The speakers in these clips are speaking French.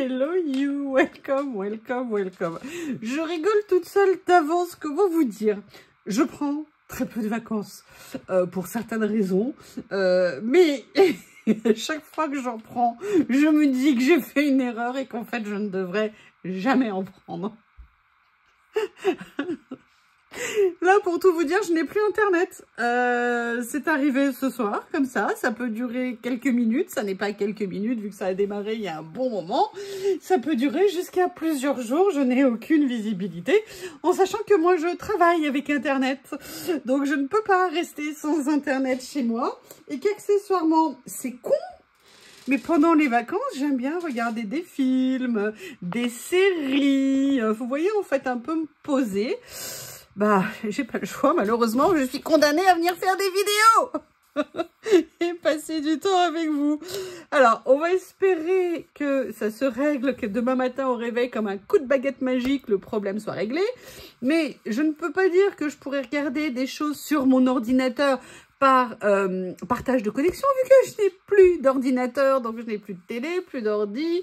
Hello you, welcome, welcome, welcome. Je rigole toute seule d'avance, comment vous dire? Je prends très peu de vacances pour certaines raisons, mais chaque fois que j'en prends, je me dis que j'ai fait une erreur et qu'en fait je ne devrais jamais en prendre. Là, pour tout vous dire, je n'ai plus Internet. C'est arrivé ce soir, comme ça peut durer quelques minutes. Ça n'est pas quelques minutes, vu que ça a démarré il y a un bon moment. Ça peut durer jusqu'à plusieurs jours. Je n'ai aucune visibilité, en sachant que moi, je travaille avec Internet. Donc, je ne peux pas rester sans Internet chez moi. Et qu'accessoirement, c'est con, mais pendant les vacances, j'aime bien regarder des films, des séries. Vous voyez, en fait, un peu me poser. Bah, j'ai pas le choix, malheureusement, je suis condamnée à venir faire des vidéos et passer du temps avec vous. Alors, on va espérer que ça se règle, que demain matin au réveil, comme un coup de baguette magique, le problème soit réglé. Mais je ne peux pas dire que je pourrais regarder des choses sur mon ordinateur par partage de connexion, vu que je n'ai plus d'ordinateur, donc je n'ai plus de télé, plus d'ordi.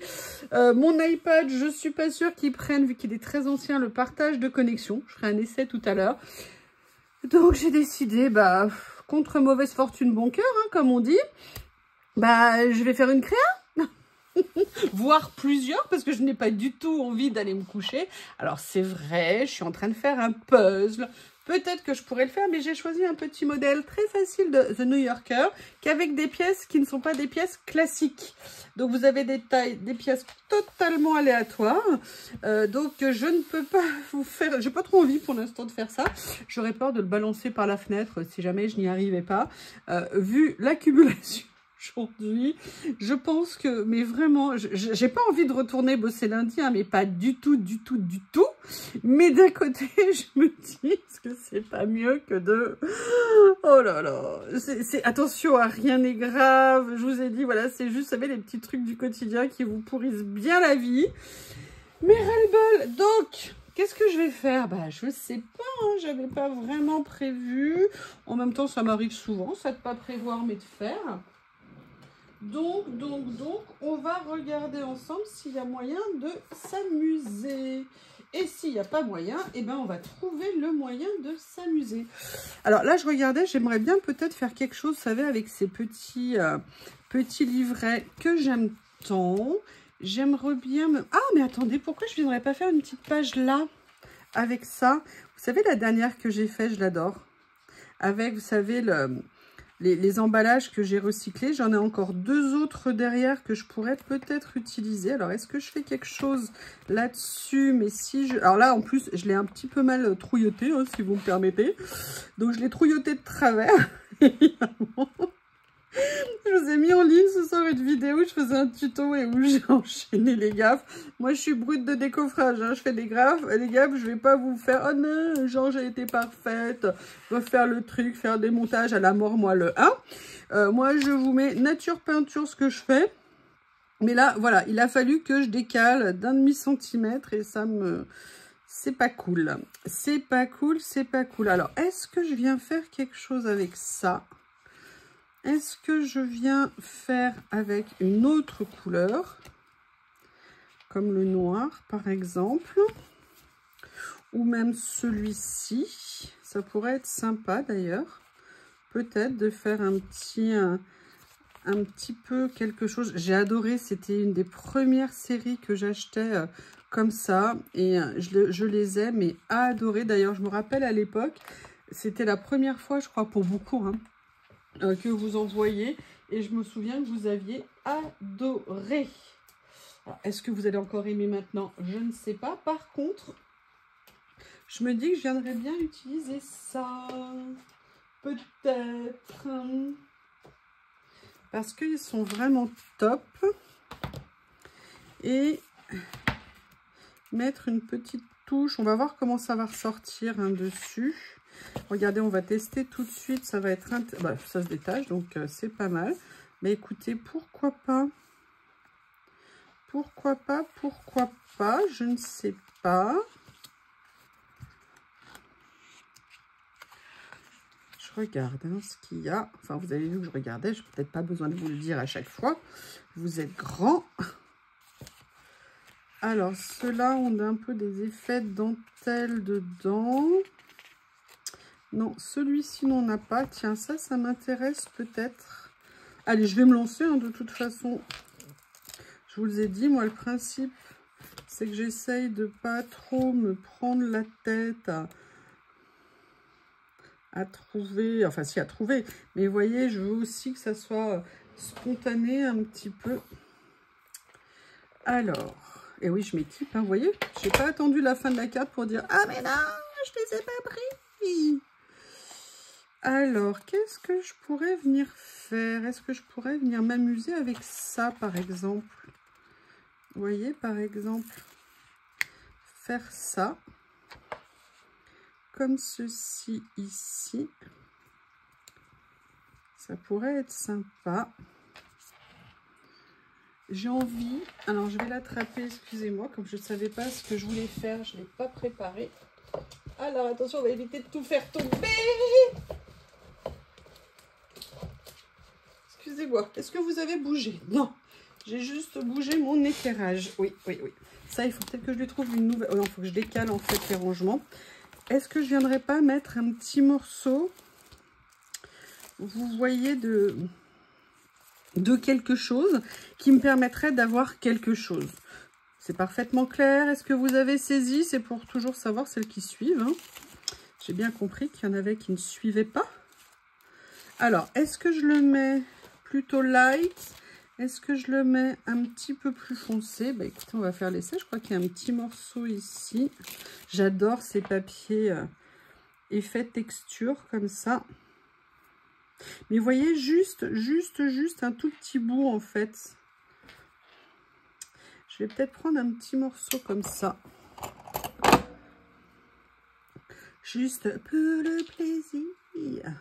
Mon iPad, je suis pas sûre qu'il prenne, vu qu'il est très ancien, le partage de connexion. Je ferai un essai tout à l'heure. Donc j'ai décidé, bah, contre mauvaise fortune, bon cœur, hein, comme on dit, bah, je vais faire une créa. Voire plusieurs, parce que je n'ai pas du tout envie d'aller me coucher. Alors c'est vrai, je suis en train de faire un puzzle. Peut-être que je pourrais le faire, mais j'ai choisi un petit modèle très facile de The New Yorker, qu'avec des pièces qui ne sont pas des pièces classiques. Donc vous avez des tailles, des pièces totalement aléatoires. Donc je ne peux pas vous faire, j'ai pas trop envie pour l'instant de faire ça. J'aurais peur de le balancer par la fenêtre si jamais je n'y arrivais pas. Vu l'accumulation aujourd'hui, je pense que, mais vraiment, j'ai pas envie de retourner bosser lundi, hein, mais pas du tout, du tout, du tout. Mais d'un côté, je me dis, est-ce que c'est pas mieux que de... Oh là là, attention, hein, rien n'est grave. Je vous ai dit, voilà, c'est juste, vous savez, les petits trucs du quotidien qui vous pourrissent bien la vie. Mais ras-le-bol. Donc, qu'est-ce que je vais faire? Bah, je sais pas, hein, j'avais pas vraiment prévu. En même temps, ça m'arrive souvent, ça de pas prévoir, mais de faire. Donc, on va regarder ensemble s'il y a moyen de s'amuser. Et s'il n'y a pas moyen, eh ben, on va trouver le moyen de s'amuser. Alors là, je regardais, j'aimerais bien peut-être faire quelque chose, vous savez, avec ces petits livrets que j'aime tant. J'aimerais bien me... Ah, mais attendez, pourquoi je ne viendrais pas faire une petite page là, avec ça? Vous savez, la dernière que j'ai faite, je l'adore. Avec, vous savez, les emballages que j'ai recyclés. J'en ai encore deux autres derrière que je pourrais peut-être utiliser. Alors, est-ce que je fais quelque chose là-dessus? Mais si je... Alors là, en plus, je l'ai un petit peu mal trouilloté, hein, si vous me permettez. Donc, je l'ai trouilloté de travers, évidemment. Je vous ai mis en ligne ce soir une vidéo où je faisais un tuto et où j'ai enchaîné les gaffes. Moi, je suis brute de décoffrage, hein. Je fais des gaffes, je vais pas vous faire « Oh non, genre j'ai été parfaite, refaire le truc, faire des montages à la mort, moi le 1 ». Moi, je vous mets nature peinture ce que je fais. Mais là, voilà, il a fallu que je décale d'1,5 centimètre et ça me... C'est pas cool. C'est pas cool, c'est pas cool. Alors, est-ce que je viens faire quelque chose avec ça ? Est-ce que je viens faire avec une autre couleur, comme le noir par exemple, ou même celui-ci, ça pourrait être sympa d'ailleurs, peut-être de faire un petit peu quelque chose. J'ai adoré, c'était une des premières séries que j'achetais comme ça, et je les ai, mais adoré. D'ailleurs, je me rappelle à l'époque, c'était la première fois, je crois, pour beaucoup, hein, que vous envoyez, et je me souviens que vous aviez adoré. Est-ce que vous allez encore aimer maintenant? Je ne sais pas. Par contre, je me dis que je viendrais bien utiliser ça, peut-être, parce qu'ils sont vraiment top, et mettre une petite touche. On va voir comment ça va ressortir, hein, dessus. Regardez, on va tester tout de suite. Ça va être... Bah, ça se détache, donc c'est pas mal. Mais écoutez, pourquoi pas? Pourquoi pas? Pourquoi pas? Je ne sais pas. Je regarde, hein, ce qu'il y a. Enfin, vous avez vu que je regardais. Je n'ai peut-être pas besoin de vous le dire à chaque fois. Vous êtes grand. Alors, ceux-là ont un peu des effets de dentelle dedans. Non, celui-ci n'en a pas. Tiens, ça m'intéresse peut-être. Allez, je vais me lancer, hein, de toute façon. Je vous ai dit, moi, le principe, c'est que j'essaye de pas trop me prendre la tête à trouver, enfin si à trouver, mais vous voyez, je veux aussi que ça soit spontané un petit peu. Alors, et oui, je m'équipe, hein, vous voyez, j'ai pas attendu la fin de la carte pour dire, ah mais non, je les ai pas pris. Alors, qu'est-ce que je pourrais venir faire? Est-ce que je pourrais venir m'amuser avec ça, par exemple? Vous voyez, par exemple, faire ça, comme ceci ici. Ça pourrait être sympa. J'ai envie, alors je vais l'attraper, excusez-moi, comme je ne savais pas ce que je voulais faire, je ne l'ai pas préparé. Alors attention, on va éviter de tout faire tomber. Excusez-moi, est-ce que vous avez bougé? Non, j'ai juste bougé mon éclairage. Oui, oui, oui. Ça, il faut peut-être que je lui trouve une nouvelle... Oh non, il faut que je décale en fait les rangements. Est-ce que je ne viendrai pas mettre un petit morceau, vous voyez, de quelque chose qui me permettrait d'avoir quelque chose? C'est parfaitement clair. Est-ce que vous avez saisi? C'est pour toujours savoir celles qui suivent, hein. J'ai bien compris qu'il y en avait qui ne suivaient pas. Alors, est-ce que je le mets plutôt light? Est-ce que je le mets un petit peu plus foncé? Bah écoutez, on va faire l'essai. Je crois qu'il y a un petit morceau ici. J'adore ces papiers effet texture comme ça. Mais vous voyez, juste un tout petit bout en fait. Je vais peut-être prendre un petit morceau comme ça. Juste pour le plaisir.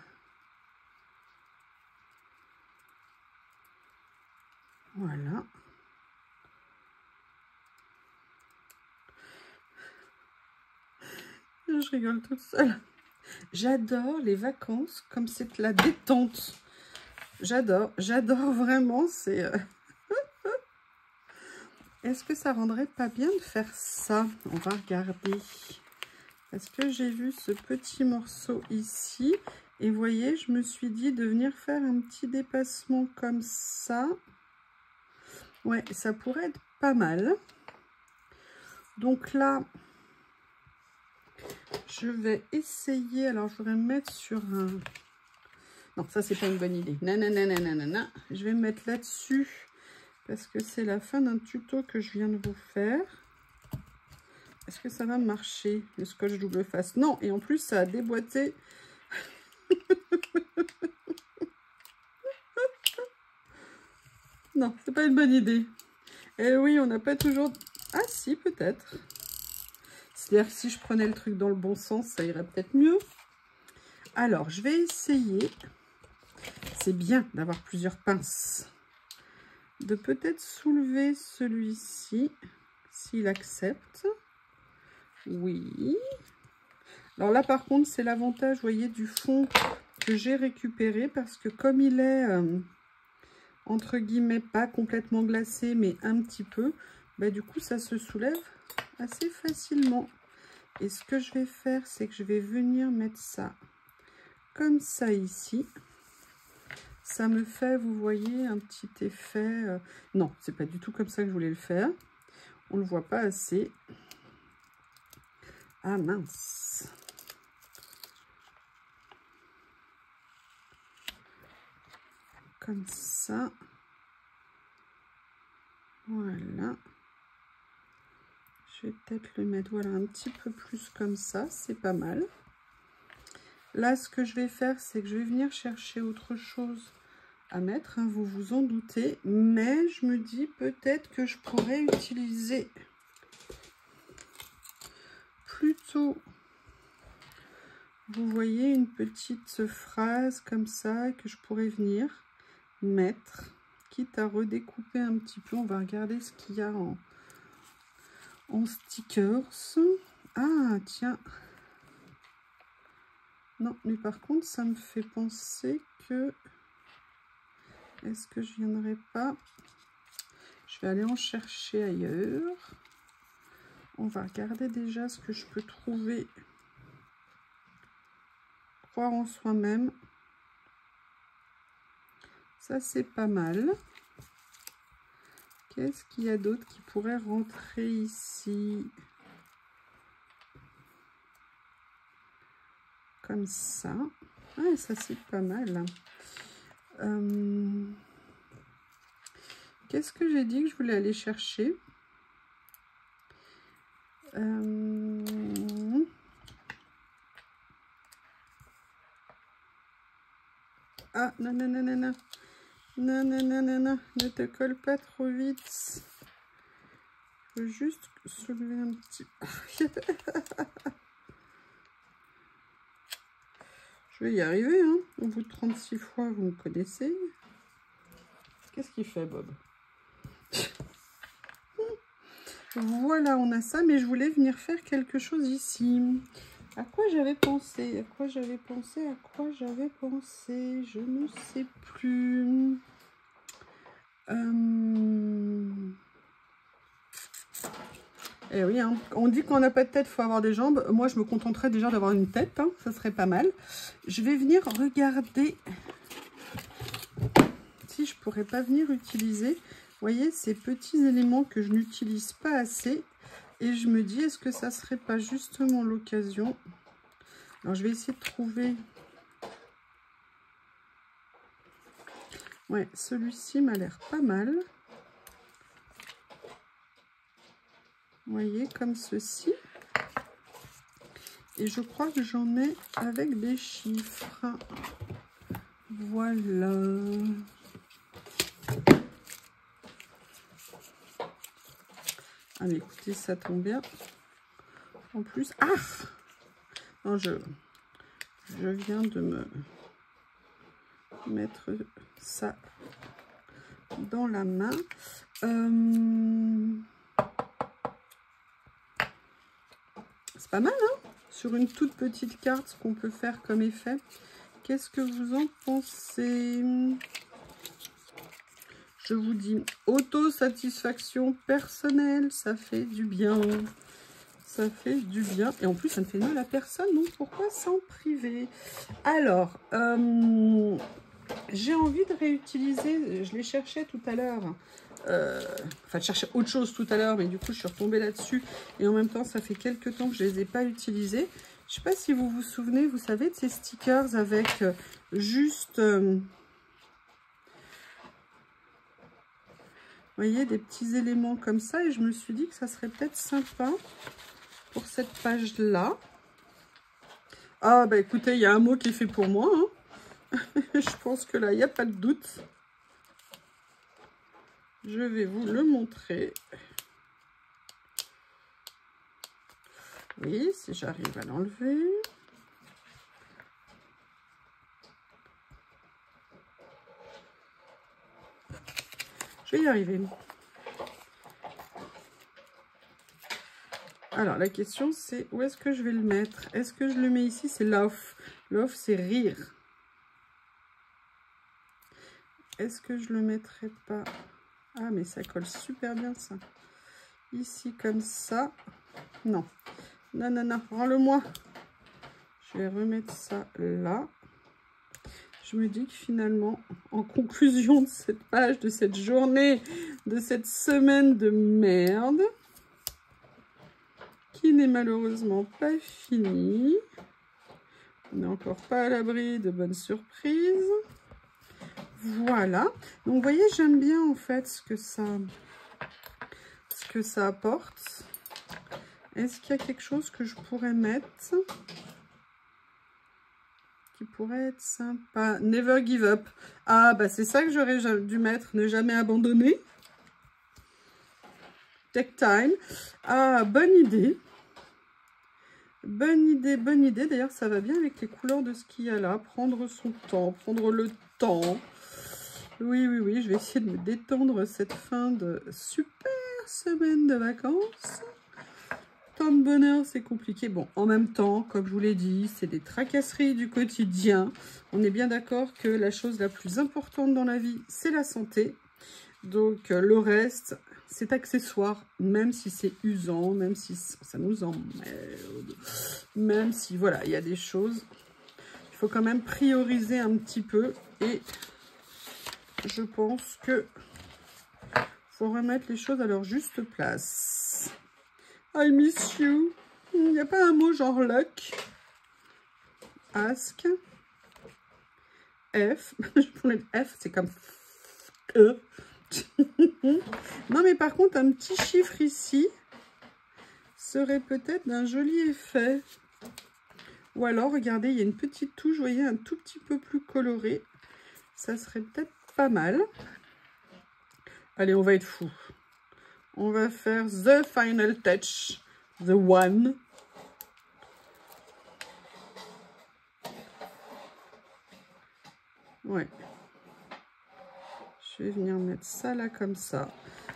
Voilà. Je rigole toute seule. J'adore les vacances comme c'est la détente. J'adore vraiment. C'est. Est-ce que ça rendrait pas bien de faire ça? On va regarder. Parce que j'ai vu ce petit morceau ici. Et vous voyez, je me suis dit de venir faire un petit dépassement comme ça. Ouais, ça pourrait être pas mal. Donc là, je vais essayer. Alors, je voudrais me mettre sur un... Non, ça, c'est pas une bonne idée. Nanana. Je vais me mettre là-dessus parce que c'est la fin d'un tuto que je viens de vous faire. Est-ce que ça va marcher, le scotch double face? Non, et en plus, ça a déboîté. Non, c'est pas une bonne idée. Eh oui, on n'a pas toujours... Ah si, peut-être. C'est-à-dire que si je prenais le truc dans le bon sens, ça irait peut-être mieux. Alors, je vais essayer. C'est bien d'avoir plusieurs pinces. De peut-être soulever celui-ci, s'il accepte. Oui. Alors là, par contre, c'est l'avantage, vous voyez, du fond que j'ai récupéré. Parce que comme il est... entre guillemets, pas complètement glacé, mais un petit peu, bah, du coup, ça se soulève assez facilement. Et ce que je vais faire, c'est que je vais venir mettre ça comme ça ici. Ça me fait, vous voyez, un petit effet... Non, c'est pas du tout comme ça que je voulais le faire. On ne le voit pas assez. Ah mince! Comme ça. Voilà. Je vais peut-être le mettre, voilà, un petit peu plus comme ça. C'est pas mal. Là, ce que je vais faire, c'est que je vais venir chercher autre chose à mettre. Hein, vous vous en doutez. Mais je me dis peut-être que je pourrais utiliser plutôt... Vous voyez, une petite phrase comme ça que je pourrais venir mettre, quitte à redécouper un petit peu. On va regarder ce qu'il y a en stickers. Ah, tiens. Non, mais par contre, ça me fait penser que... Est-ce que je viendrai pas... Je vais aller en chercher ailleurs. On va regarder déjà ce que je peux trouver. Croire en soi-même. Ça, c'est pas mal. Qu'est-ce qu'il y a d'autre qui pourrait rentrer ici? Comme ça. Ah, ça, c'est pas mal. Qu'est-ce que j'ai dit que je voulais aller chercher? Ah, non, non, non, non, non. Non, non, non, non, non. Ne te colle pas trop vite. Je veux juste soulever un petit... Je vais y arriver, hein. Au bout de 36 fois, vous me connaissez. Qu'est-ce qu'il fait, Bob? Voilà, on a ça, mais je voulais venir faire quelque chose ici. À quoi j'avais pensé? À quoi j'avais pensé? À quoi j'avais pensé? Je ne sais plus. Eh oui, hein. On dit qu'on n'a pas de tête, il faut avoir des jambes. Moi, je me contenterais déjà d'avoir une tête, hein. Ça serait pas mal. Je vais venir regarder si je pourrais pas venir utiliser, vous voyez, ces petits éléments que je n'utilise pas assez. Et je me dis, est-ce que ça serait pas justement l'occasion? Alors, je vais essayer de trouver... Ouais, celui-ci m'a l'air pas mal. Vous voyez, comme ceci. Et je crois que j'en ai avec des chiffres. Voilà. Ah, mais écoutez, ça tombe bien. En plus... Ah! Non, je viens de me mettre ça dans la main. C'est pas mal, hein? Sur une toute petite carte, ce qu'on peut faire comme effet. Qu'est-ce que vous en pensez? Je vous dis, autosatisfaction personnelle, ça fait du bien. Ça fait du bien. Et en plus, ça ne fait mal à personne, donc pourquoi s'en priver? Alors, j'ai envie de réutiliser, je les cherchais tout à l'heure, enfin, je cherchais autre chose tout à l'heure, mais du coup, je suis retombée là-dessus. Et en même temps, ça fait quelques temps que je ne les ai pas utilisés. Je ne sais pas si vous vous souvenez, vous savez, de ces stickers avec juste... vous voyez, des petits éléments comme ça. Et je me suis dit que ça serait peut-être sympa pour cette page-là. Ah, bah écoutez, il y a un mot qui est fait pour moi, hein. Je pense que là, il n'y a pas de doute. Je vais vous le montrer. Oui, si j'arrive à l'enlever. Je vais y arriver. Alors, la question, c'est où est-ce que je vais le mettre? Est-ce que je le mets ici? C'est laugh. Laugh, c'est rire. Est-ce que je le mettrai pas? Ah, mais ça colle super bien, ça. Ici, comme ça. Non. Non, non, non. Rends-le-moi. Je vais remettre ça là. Je me dis que finalement, en conclusion de cette page, de cette journée, de cette semaine de merde, qui n'est malheureusement pas finie. On n'est encore pas à l'abri de bonnes surprises. Voilà. Donc, vous voyez, j'aime bien en fait ce que ça apporte. Est-ce qu'il y a quelque chose que je pourrais mettre qui pourrait être sympa? Never give up. Ah, bah c'est ça que j'aurais dû mettre. Ne jamais abandonner. Take time. Ah, bonne idée. Bonne idée, bonne idée. D'ailleurs, ça va bien avec les couleurs de ce qu'il y a là. Prendre son temps, prendre le temps. Oui, oui, oui. Je vais essayer de me détendre cette fin de super semaine de vacances. Tant de bonheur, c'est compliqué. Bon, en même temps, comme je vous l'ai dit, c'est des tracasseries du quotidien. On est bien d'accord que la chose la plus importante dans la vie, c'est la santé. Donc, le reste, cet accessoire, même si c'est usant, même si ça nous emmerde, même si, voilà, il y a des choses, il faut quand même prioriser un petit peu. Et je pense que faut remettre les choses à leur juste place. I miss you. Il n'y a pas un mot genre luck. Ask. F. Pour les F, c'est comme E. Non, mais par contre, un petit chiffre ici serait peut-être d'un joli effet. Ou alors, regardez, il y a une petite touche, vous voyez, un tout petit peu plus coloré. Ça serait peut-être pas mal. Allez, on va être fou. On va faire the final touch. The one. Ouais. Je vais venir mettre ça là comme ça.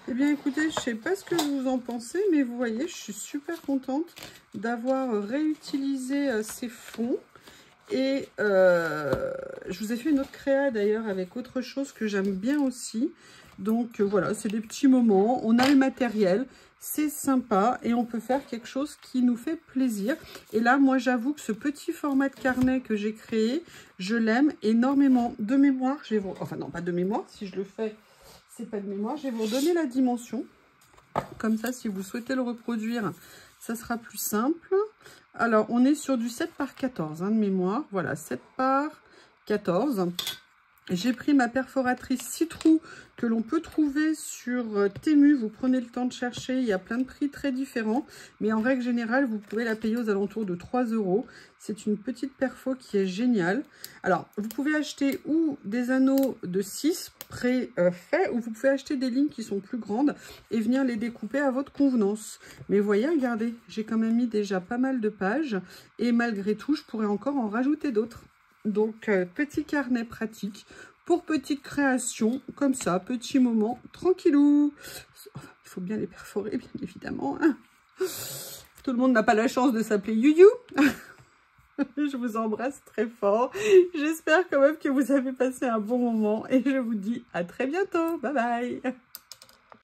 Eh bien, écoutez, je ne sais pas ce que vous en pensez, mais vous voyez, je suis super contente d'avoir réutilisé ces fonds. Et je vous ai fait une autre créa d'ailleurs avec autre chose que j'aime bien aussi. Donc voilà, c'est des petits moments. On a le matériel, c'est sympa et on peut faire quelque chose qui nous fait plaisir. Et là, moi, j'avoue que ce petit format de carnet que j'ai créé, je l'aime énormément. De mémoire, je vais vous... Enfin non, pas de mémoire, si je le fais, c'est pas de mémoire. Je vais vous redonner la dimension. Comme ça, si vous souhaitez le reproduire, ça sera plus simple. Alors, on est sur du 7 par 14 hein, de mémoire. Voilà, 7 par 14. J'ai pris ma perforatrice 6 trous que l'on peut trouver sur Temu. Vous prenez le temps de chercher. Il y a plein de prix très différents. Mais en règle générale, vous pouvez la payer aux alentours de 3 €. C'est une petite perfo qui est géniale. Alors, vous pouvez acheter ou des anneaux de 6 pré-faits, ou vous pouvez acheter des lignes qui sont plus grandes et venir les découper à votre convenance. Mais vous voyez, regardez, j'ai quand même mis déjà pas mal de pages. Et malgré tout, je pourrais encore en rajouter d'autres. Donc, petit carnet pratique pour petite création, comme ça, petit moment, tranquillou. Enfin, il faut bien les perforer, bien évidemment. Hein. Tout le monde n'a pas la chance de s'appeler Youyou. Je vous embrasse très fort. J'espère quand même que vous avez passé un bon moment et je vous dis à très bientôt. Bye bye.